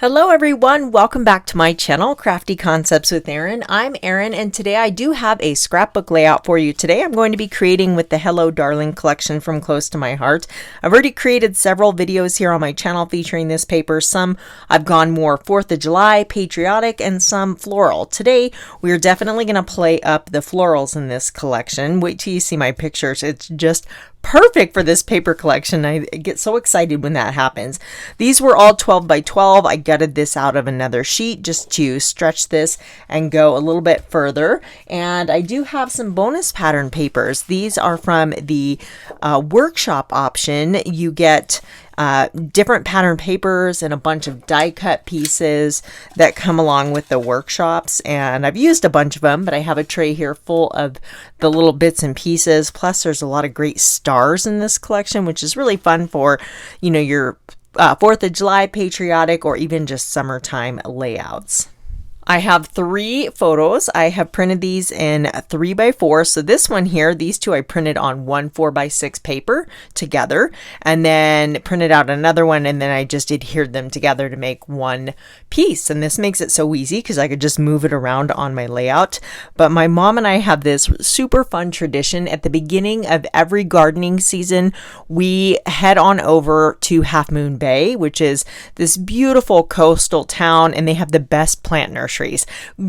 Hello everyone, welcome back to my channel, Crafty Concepts with Erin. I'm Erin and today I do have a scrapbook layout for you. Today I'm going to be creating with the Hello Darlin collection from Close to My Heart. I've already created several videos here on my channel featuring this paper. Some I've gone more 4th of July, patriotic, and some floral. Today we're definitely going to play up the florals in this collection. Wait till you see my pictures. It's just perfect for this paper collection. I get so excited when that happens. These were all 12 by 12. I gutted this out of another sheet just to stretch this and go a little bit further. And I do have some bonus pattern papers. These are from the workshop option. You get different pattern papers and a bunch of die cut pieces that come along with the workshops, and I've used a bunch of them, but I have a tray here full of the little bits and pieces. Plus there's a lot of great stars in this collection, which is really fun for your 4th of July, patriotic, or even just summertime layouts. I have 3 photos. I have printed these in 3 by 4. So this one here, these two I printed on one 4 by 6 paper together, and then printed out another one, and then I just adhered them together to make one piece. And this makes it so easy because I could just move it around on my layout. But my mom and I have this super fun tradition. At the beginning of every gardening season, we head on over to Half Moon Bay, which is this beautiful coastal town, and they have the best plant nursery.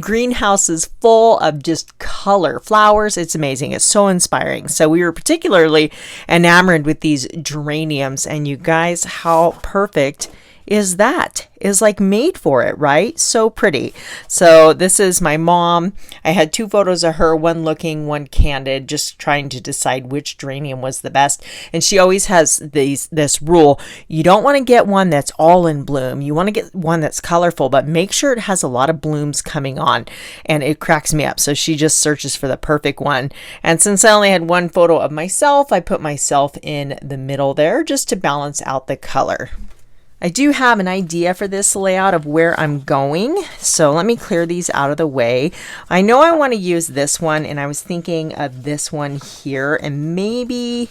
Greenhouses full of just color, flowers. It's amazing. It's so inspiring. So we were particularly enamored with these geraniums, and you guys, how perfect is that? Is like made for it, right? So pretty. So this is my mom. I had 2 photos of her, one looking, one candid, just trying to decide which geranium was the best. And she always has this rule: you don't want to get one that's all in bloom. You want to get one that's colorful, but make sure it has a lot of blooms coming on. And it cracks me up. So she just searches for the perfect one. And since I only had one photo of myself, I put myself in the middle there just to balance out the color. I do have an idea for this layout of where I'm going, so let me clear these out of the way. I know I want to use this one, and I was thinking of this one here, and maybe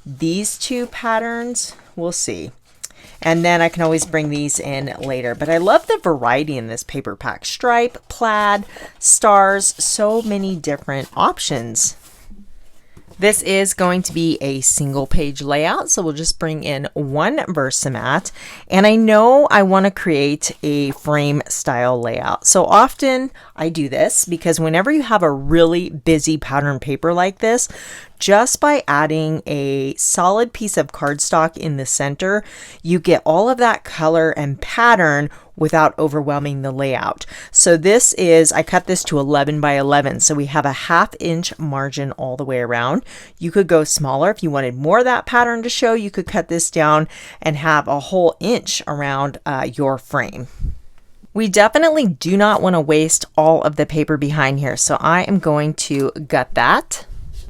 these 2 patterns. We'll see. And then I can always bring these in later. But I love the variety in this paper pack. Stripe, plaid, stars, so many different options. This is going to be a single page layout, so we'll just bring in one Versamat. And I know I want to create a frame style layout. So often I do this because whenever you have a really busy pattern paper like this, just by adding a solid piece of cardstock in the center, you get all of that color and pattern without overwhelming the layout. So this is, I cut this to 11 by 11. So we have a 1/2 inch margin all the way around. You could go smaller if you wanted more of that pattern to show. You could cut this down and have a whole inch around your frame. We definitely do not want to waste all of the paper behind here. So I am going to gut that.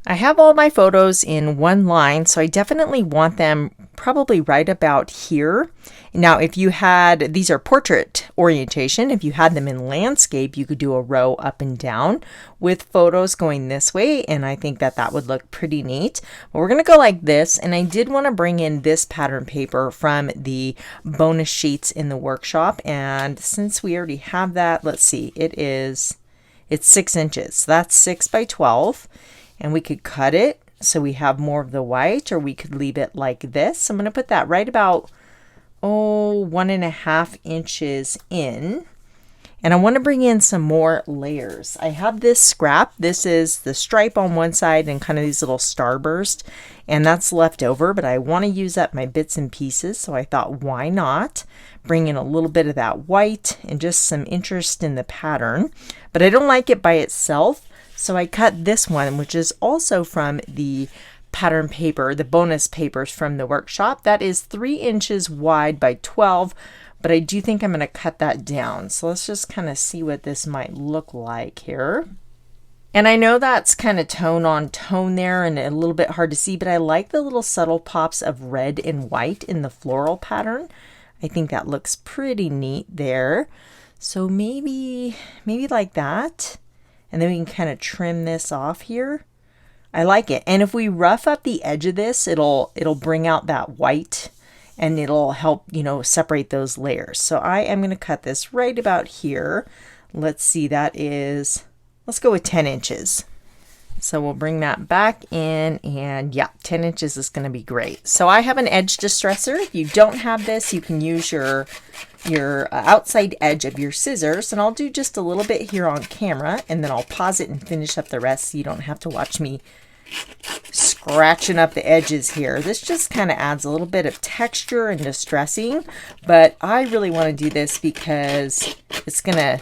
I have all my photos in one line, so I definitely want them probably right about here. Now, if you had, these are portrait orientation. If you had them in landscape, you could do a row up and down with photos going this way, and I think that that would look pretty neat. But we're going to go like this, and I did want to bring in this pattern paper from the bonus sheets in the workshop, and since we already have that, let's see, it's 6 inches. So that's 6 by 12. And we could cut it so we have more of the white, or we could leave it like this. I'm going to put that right about 1.5 inches in. And I want to bring in some more layers. I have this scrap. This is the stripe on one side and kind of these little starburst, and that's left over, but I want to use up my bits and pieces. So I thought, why not bring in a little bit of that white and just some interest in the pattern, but I don't like it by itself. So I cut this one, which is also from the pattern paper, the bonus papers from the workshop. That is 3 inches wide by 12, but I do think I'm going to cut that down. So let's just kind of see what this might look like here. And I know that's kind of tone on tone there and a little bit hard to see, but I like the little subtle pops of red and white in the floral pattern. I think that looks pretty neat there. So maybe like that. And then we can kind of trim this off here. I like it. And if we rough up the edge of this, it'll bring out that white and it'll help, you know, separate those layers. So I am going to cut this right about here. Let's see, that is, let's go with 10 inches. So we'll bring that back in, and yeah, 10 inches is going to be great. So I have an edge distresser. If you don't have this, you can use your outside edge of your scissors, and I'll do just a little bit here on camera, and then I'll pause it and finish up the rest so you don't have to watch me scratching up the edges here. This just kind of adds a little bit of texture and distressing, but I really want to do this because it's going to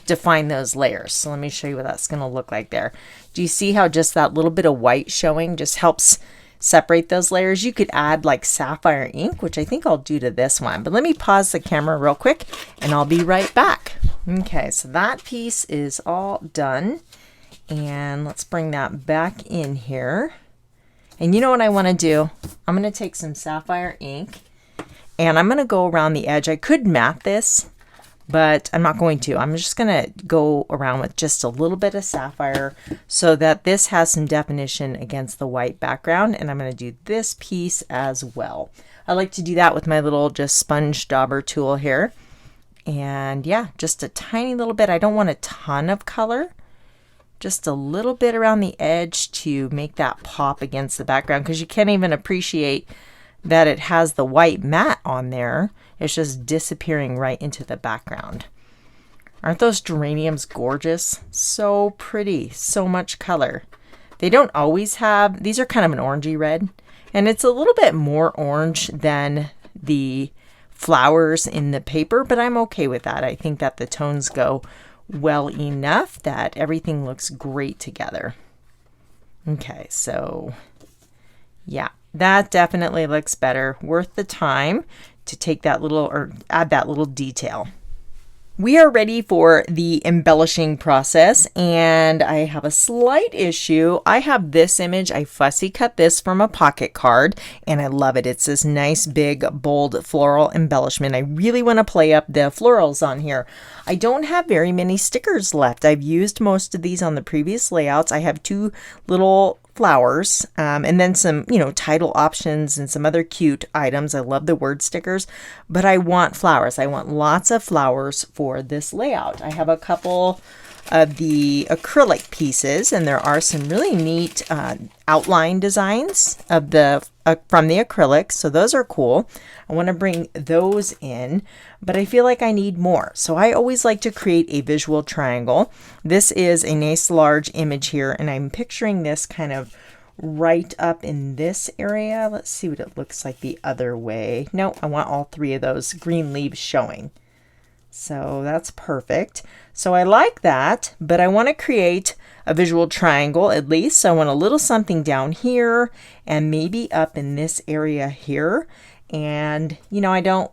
define those layers. So let me show you what that's going to look like there. Do you see how just that little bit of white showing just helps separate those layers? You could add like sapphire ink, which I think I'll do to this one, but let me pause the camera real quick and I'll be right back. Okay, so that piece is all done, and let's bring that back in here. And you know what I want to do? I'm going to take some sapphire ink and I'm going to go around the edge. I could matte this, but I'm not going to. I'm just going to go around with just a little bit of sapphire so that this has some definition against the white background. And I'm going to do this piece as well. I like to do that with my little just sponge dauber tool here. And yeah, just a tiny little bit. I don't want a ton of color. Just a little bit around the edge to make that pop against the background, because you can't even appreciate that it has the white matte on there. It's just disappearing right into the background. Aren't those geraniums gorgeous? So pretty, so much color. They don't always have, these are kind of an orangey red, and it's a little bit more orange than the flowers in the paper, but I'm okay with that. I think that the tones go well enough that everything looks great together. Okay, so yeah, that definitely looks better. Worth the time to take that little, or add that little detail. We are ready for the embellishing process, and I have a slight issue. I have this image. I fussy cut this from a pocket card, and I love it. It's this nice, big, bold floral embellishment. I really want to play up the florals on here. I don't have very many stickers left. I've used most of these on the previous layouts. I have two little flowers, and then some, you know, title options and some other cute items. I love the word stickers, but I want flowers. I want lots of flowers for this layout. I have a couple of the acrylic pieces, and there are some really neat outline designs of the from the acrylic, so those are cool. I want to bring those in, but I feel like I need more. So I always like to create a visual triangle. This is a nice large image here, and I'm picturing this kind of right up in this area. Let's see what it looks like the other way. No, I want all three of those green leaves showing. So that's perfect. So I like that, but I want to create a visual triangle at least. So I want a little something down here and maybe up in this area here. And, you know, I don't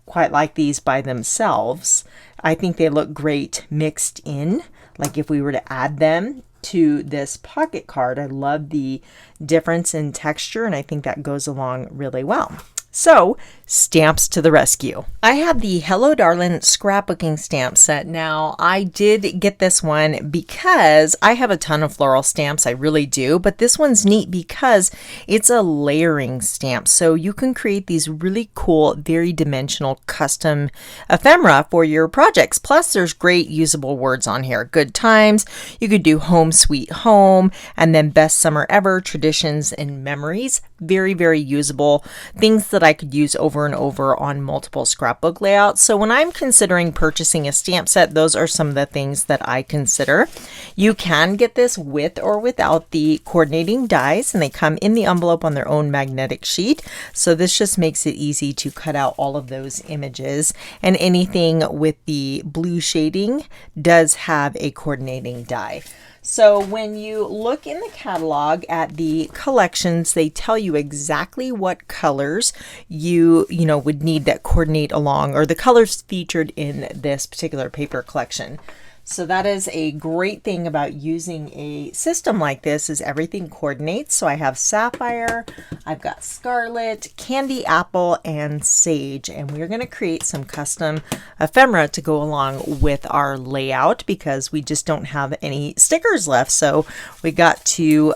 quite like these by themselves. I think they look great mixed in, like if we were to add them to this pocket card. I love the difference in texture, and I think that goes along really well. So, stamps to the rescue. I have the Hello Darlin scrapbooking stamp set. Now, I did get this one because I have a ton of floral stamps. I really do. But this one's neat because it's a layering stamp. So you can create these really cool, very dimensional custom ephemera for your projects. Plus, there's great usable words on here. Good times. You could do home sweet home, and then best summer ever, traditions and memories. Very, very usable things that I could use over and over on multiple scrapbook layouts. So when I'm considering purchasing a stamp set, those are some of the things that I consider. You can get this with or without the coordinating dies, and they come in the envelope on their own magnetic sheet. So this just makes it easy to cut out all of those images, and anything with the blue shading does have a coordinating die. So when you look in the catalog at the collections, they tell you exactly what colors you would need that coordinate along, or the colors featured in this particular paper collection. So that is a great thing about using a system like this, is everything coordinates. So I have sapphire, I've got scarlet, candy apple, and sage, and we're going to create some custom ephemera to go along with our layout because we just don't have any stickers left. So we got to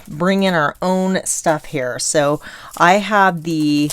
bring in our own stuff here. So I have the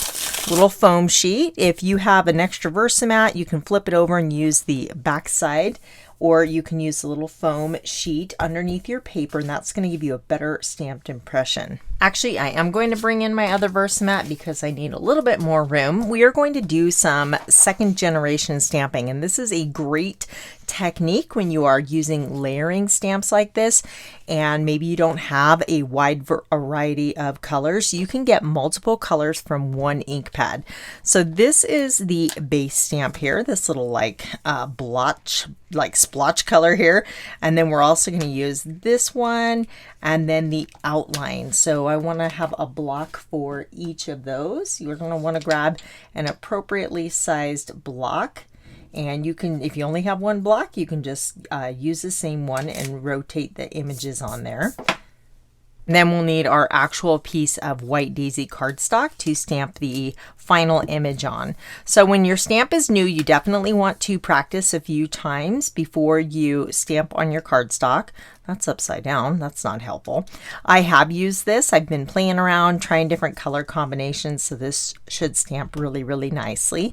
little foam sheet. If you have an extra Versamat, you can flip it over and use the back side, or you can use a little foam sheet underneath your paper, and that's going to give you a better stamped impression. Actually, I am going to bring in my other Versamat because I need a little bit more room. We are going to do some second generation stamping, and this is a great technique when you are using layering stamps like this and maybe you don't have a wide variety of colors. You can get multiple colors from one ink pad. So this is the base stamp here, this little like blotch, like splotch color here, and then we're also going to use this one and then the outline. So I want to have a block for each of those. You're going to want to grab an appropriately sized block. And you can, if you only have one block, you can just use the same one and rotate the images on there. And then we'll need our actual piece of white daisy cardstock to stamp the final image on. So when your stamp is new, you definitely want to practice a few times before you stamp on your cardstock. That's upside down. That's not helpful. I have used this. I've been playing around, trying different color combinations, so this should stamp really, really nicely.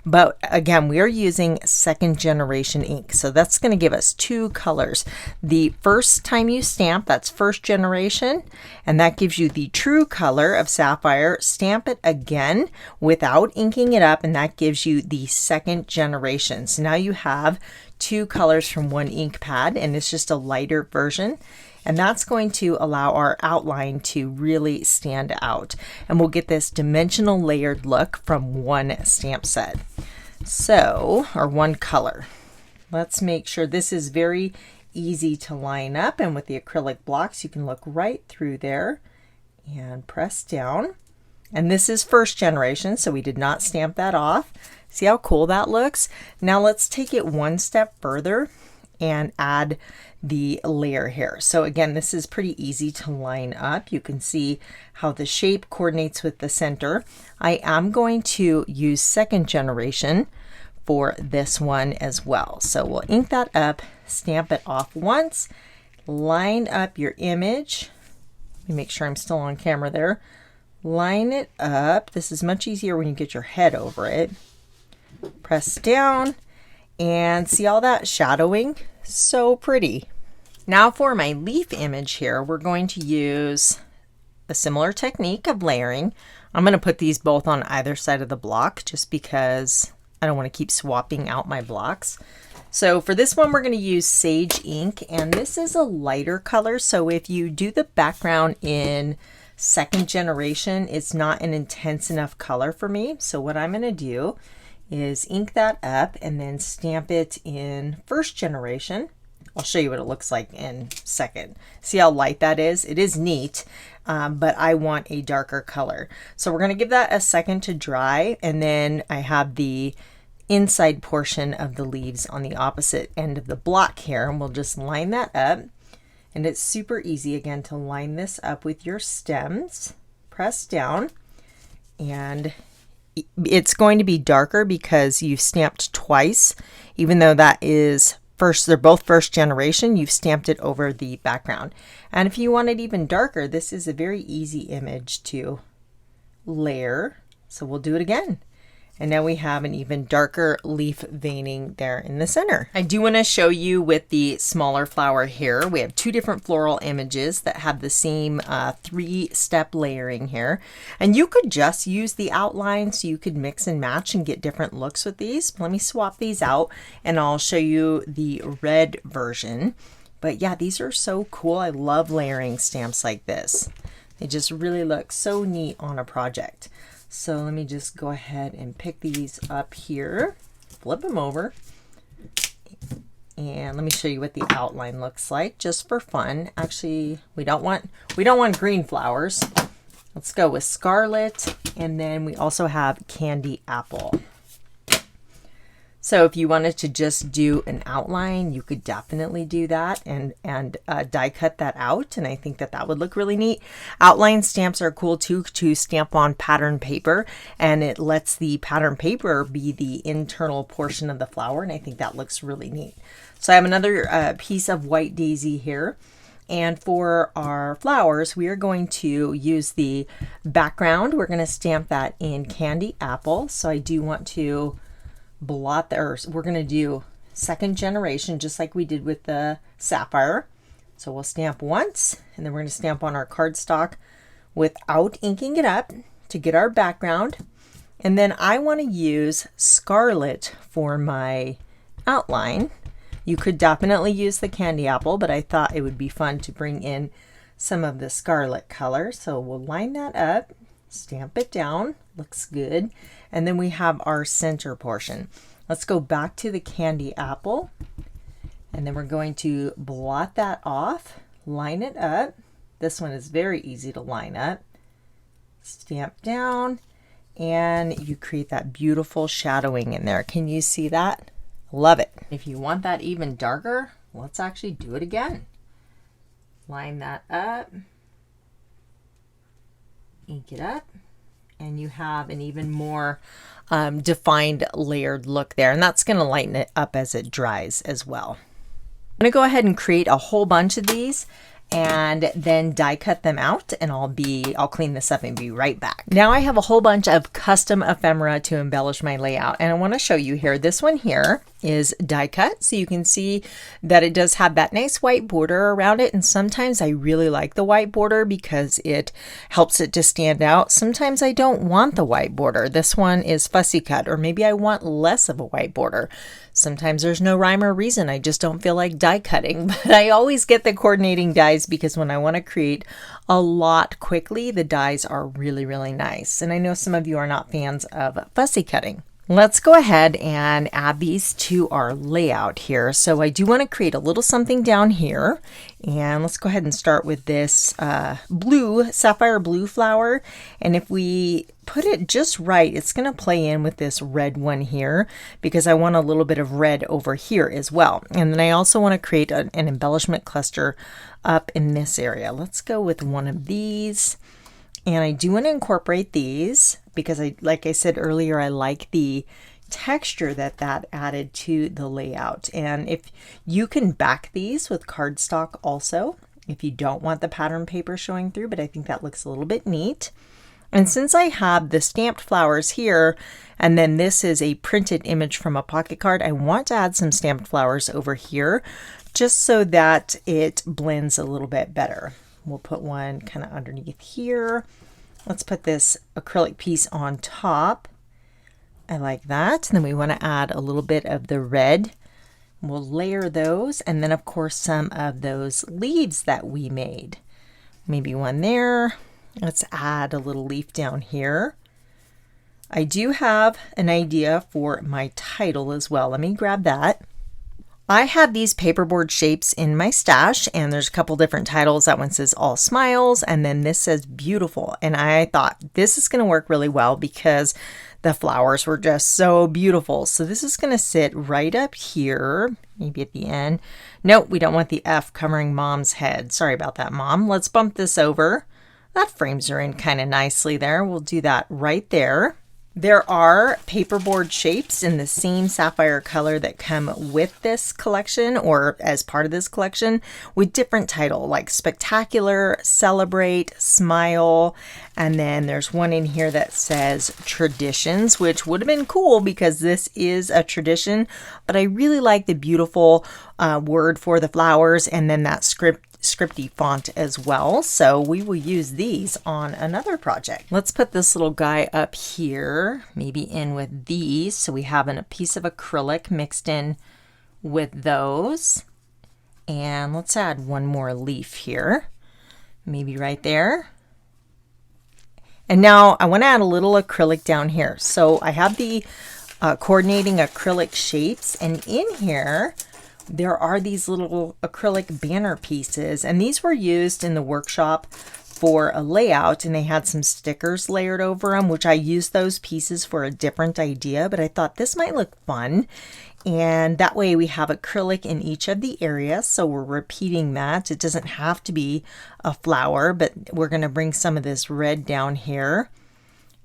But again, we are using second generation ink, so that's going to give us two colors. The first time you stamp, that's first generation, and that gives you the true color of Sapphire. Stamp it again without inking it up, and that gives you the second generation. So now you have two colors from one ink pad, and it's just a lighter version, and that's going to allow our outline to really stand out, and we'll get this dimensional layered look from one stamp set, so, or one color. Let's make sure this is very easy to line up, and with the acrylic blocks you can look right through there and press down. And this is first generation, so we did not stamp that off. See how cool that looks? Now let's take it one step further and add the layer here. So again, this is pretty easy to line up. You can see how the shape coordinates with the center. I am going to use second generation for this one as well. So we'll ink that up, stamp it off once, line up your image. Let me make sure I'm still on camera there. Line it up. This is much easier when you get your head over it. Press down and see all that shadowing? So pretty. Now for my leaf image here, we're going to use a similar technique of layering. I'm going to put these both on either side of the block just because I don't want to keep swapping out my blocks. So for this one, we're going to use Sage ink, and this is a lighter color. So if you do the background in second generation, it's not an intense enough color for me. So what I'm going to do is ink that up and then stamp it in first generation. I'll show you what it looks like in second. See how light that is? It is neat, but I want a darker color. So we're going to give that a second to dry, and then I have the inside portion of the leaves on the opposite end of the block here, and we'll just line that up. And it's super easy again to line this up with your stems. Press down, and it's going to be darker because you've stamped twice, even though that is first, they're both first generation, you've stamped it over the background. And if you want it even darker, this is a very easy image to layer. So we'll do it again. And now we have an even darker leaf veining there in the center. I do want to show you with the smaller flower here. We have two different floral images that have the same three-step layering here. And you could just use the outline, so you could mix and match and get different looks with these. Let me swap these out and I'll show you the red version. But yeah, these are so cool. I love layering stamps like this. They just really look so neat on a project. So let me just go ahead and pick these up here, flip them over, and let me show you what the outline looks like just for fun. Actually, we don't want green flowers. Let's go with scarlet, and then we also have candy apple. So if you wanted to just do an outline, you could definitely do that and die cut that out, and I think that that would look really neat. Outline stamps are cool too to stamp on pattern paper, and it lets the pattern paper be the internal portion of the flower, and I think that looks really neat. So I have another piece of white daisy here, And for our flowers, we are going to use the background. We're going to stamp that in Candy Apple. So I do want to blot or we're going to do second generation, just like we did with the Sapphire. So we'll stamp once, and then we're going to stamp on our cardstock without inking it up to get our background. And then I want to use Scarlet for my outline. You could definitely use the Candy Apple, but I thought it would be fun to bring in some of the Scarlet color. So we'll line that up, stamp it down, looks good. And then we have our center portion. Let's go back to the Candy Apple, and then we're going to blot that off, line it up. This one is very easy to line up. Stamp down, and you create that beautiful shadowing in there. Can you see that? Love it. If you want that even darker, let's actually do it again. Line that up, ink it up, and you have an even more defined layered look there. And that's going to lighten it up as it dries as well. I'm going to go ahead and create a whole bunch of these and then die cut them out, and I'll clean this up and be right back. Now I have a whole bunch of custom ephemera to embellish my layout, and I want to show you here. This one here is die cut, so you can see that it does have that nice white border around it, and sometimes I really like the white border because it helps it to stand out. Sometimes I don't want the white border. This one is fussy cut, or maybe I want less of a white border. Sometimes there's no rhyme or reason. I just don't feel like die cutting, but I always get the coordinating dies because when I want to create a lot quickly, the dies are really, really nice. And I know some of you are not fans of fussy cutting. Let's go ahead and add these to our layout here. So I do want to create a little something down here, and let's go ahead and start with this blue, sapphire blue flower. And if we put it just right, it's going to play in with this red one here because I want a little bit of red over here as well. And then I also want to create an embellishment cluster up in this area. Let's go with one of these. And I do want to incorporate these because like I said earlier, I like the texture that added to the layout. And if you can back these with cardstock also, if you don't want the pattern paper showing through, but I think that looks a little bit neat. And since I have the stamped flowers here, and then this is a printed image from a pocket card, I want to add some stamped flowers over here just so that it blends a little bit better. We'll put one kind of underneath here. Let's put this acrylic piece on top. I like that. And then we want to add a little bit of the red. We'll layer those. And then of course some of those leaves that we made. Maybe one there. Let's add a little leaf down here. I do have an idea for my title as well. Let me grab that. I have these paperboard shapes in my stash, and there's a couple different titles. That one says All Smiles, and then this says Beautiful. And I thought this is going to work really well because the flowers were just so beautiful. So this is going to sit right up here, maybe at the end. Nope, we don't want the F covering Mom's head. Sorry about that, Mom. Let's bump this over. That frames her in kind of nicely there. We'll do that right there. There are paperboard shapes in the same sapphire color that come with this collection or as part of this collection with different title like Spectacular, Celebrate, Smile, and then there's one in here that says Traditions, which would have been cool because this is a tradition, but I really like the beautiful word for the flowers and then that scripty font as well. So we will use these on another project. Let's put this little guy up here, maybe in with these. So we have a piece of acrylic mixed in with those. And let's add one more leaf here, maybe right there. And now I want to add a little acrylic down here. So I have the coordinating acrylic shapes, and in here there are these little acrylic banner pieces, and these were used in the workshop for a layout, and they had some stickers layered over them, which I used those pieces for a different idea, but I thought this might look fun. And that way we have acrylic in each of the areas, so we're repeating that. It doesn't have to be a flower, but we're going to bring some of this red down here.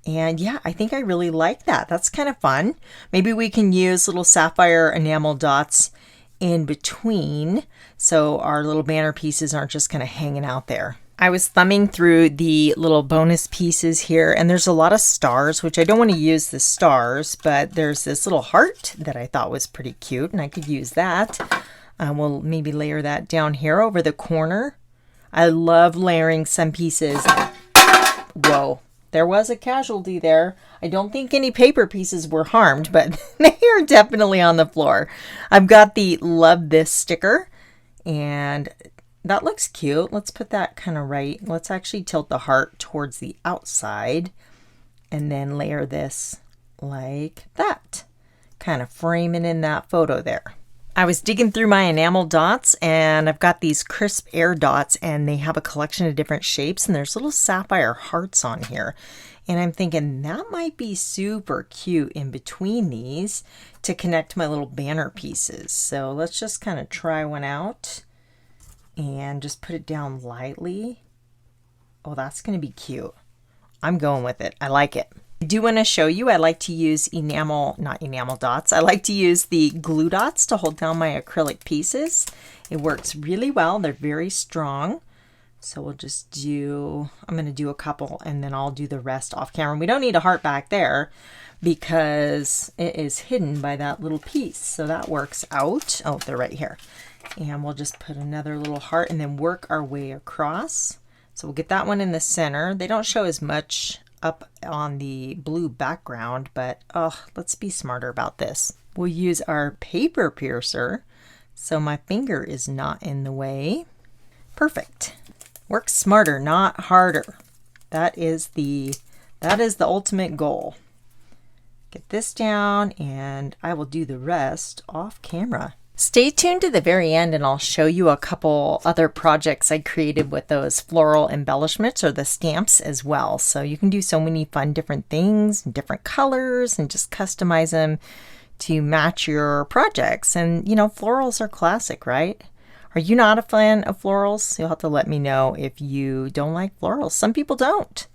And yeah, I think I really like that. That's kind of fun. Maybe we can use little sapphire enamel dots in between so our little banner pieces aren't just kind of hanging out there. I was thumbing through the little bonus pieces here, and there's a lot of stars, which I don't want to use the stars, but there's this little heart that I thought was pretty cute, and I could use that. We'll maybe layer that down here over the corner. I love layering some pieces. Whoa, there was a casualty there. I don't think any paper pieces were harmed, but they are definitely on the floor. I've got the Love This sticker, and that looks cute. Let's put that kind of right. Let's actually tilt the heart towards the outside and then layer this like that, kind of framing in that photo there. I was digging through my enamel dots, and I've got these crisp air dots, and they have a collection of different shapes, and there's little sapphire hearts on here. And I'm thinking that might be super cute in between these to connect my little banner pieces. So let's just kind of try one out and just put it down lightly. Oh, that's going to be cute. I'm going with it. I like it. I do want to show you, I like to use not enamel dots. I like to use the glue dots to hold down my acrylic pieces. It works really well. They're very strong. So we'll just I'm going to do a couple, and then I'll do the rest off camera. We don't need a heart back there because it is hidden by that little piece. So that works out. Oh, they're right here. And we'll just put another little heart and then work our way across. So we'll get that one in the center. They don't show as much up on the blue background, but let's be smarter about this. We'll use our paper piercer so my finger is not in the way. Perfect. Work smarter, not harder. That is the ultimate goal. Get this down, and I will do the rest off camera. Stay tuned to the very end, and I'll show you a couple other projects I created with those floral embellishments or the stamps as well. So you can do so many fun different things, different colors, and just customize them to match your projects. And you know, florals are classic, right? Are you not a fan of florals? You'll have to let me know if you don't like florals. Some people don't,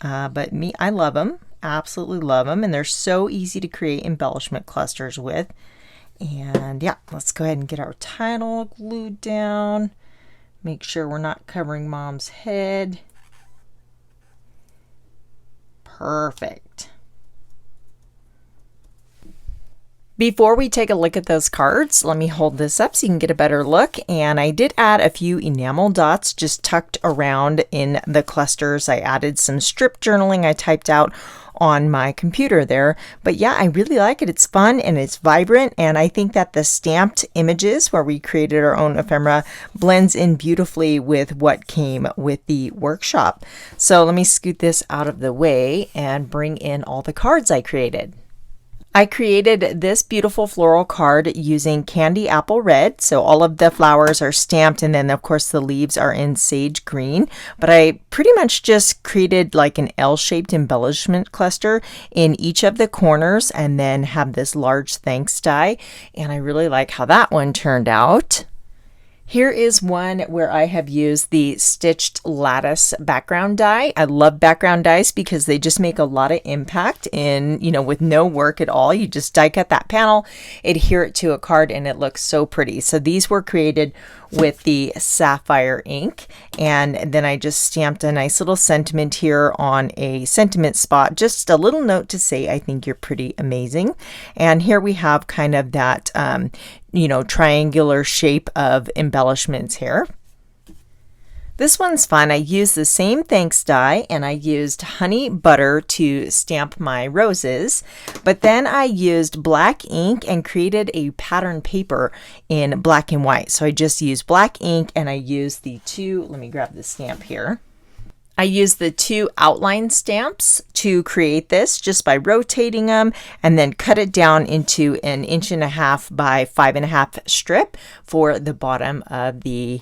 but me, I love them. Absolutely love them, and they're so easy to create embellishment clusters with. And yeah, let's go ahead and get our title glued down. Make sure we're not covering Mom's head. Perfect. Before we take a look at those cards, let me hold this up so you can get a better look. And I did add a few enamel dots just tucked around in the clusters. I added some strip journaling I typed out on my computer there. But yeah, I really like it. It's fun and it's vibrant. And I think that the stamped images where we created our own ephemera blends in beautifully with what came with the workshop. So let me scoot this out of the way and bring in all the cards I created. I created this beautiful floral card using candy apple red. So all of the flowers are stamped, and then of course the leaves are in sage green. But I pretty much just created like an L-shaped embellishment cluster in each of the corners, and then have this large thanks die. And I really like how that one turned out. Here is one where I have used the stitched lattice background die. I love background dies because they just make a lot of impact in, with no work at all. You just die cut that panel, adhere it to a card, and it looks so pretty. So these were created with the Sapphire ink, and then I just stamped a nice little sentiment here on a sentiment spot. Just a little note to say, I think you're pretty amazing. And here we have kind of that, triangular shape of embellishments here. This one's fun. I used the same thanks die, and I used honey butter to stamp my roses, but then I used black ink and created a pattern paper in black and white. So I just used black ink, and I used the two, let me grab the stamp here. I used the two outline stamps to create this just by rotating them, and then cut it down into an 1.5 by 5.5 strip for the bottom of the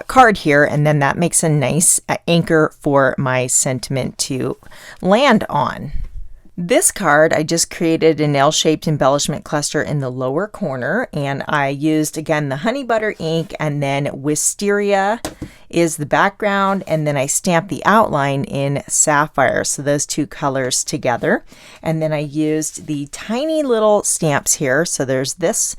card here. And then that makes a nice anchor for my sentiment to land on. This card, I just created an L-shaped embellishment cluster in the lower corner, and I used, again, the honey butter ink, and then wisteria is the background, and then I stamped the outline in Sapphire, so those two colors together. And then I used the tiny little stamps here, so there's this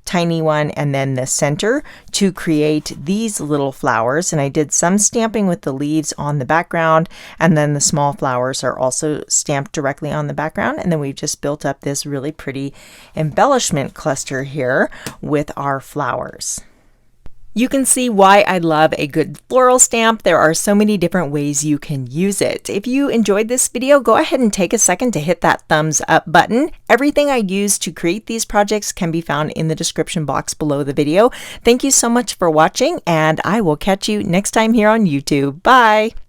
tiny one, and then the center to create these little flowers. And I did some stamping with the leaves on the background, and then the small flowers are also stamped directly on the background. And then we've just built up this really pretty embellishment cluster here with our flowers. You can see why I love a good floral stamp. There are so many different ways you can use it. If you enjoyed this video, go ahead and take a second to hit that thumbs up button. Everything I use to create these projects can be found in the description box below the video. Thank you so much for watching, and I will catch you next time here on YouTube. Bye!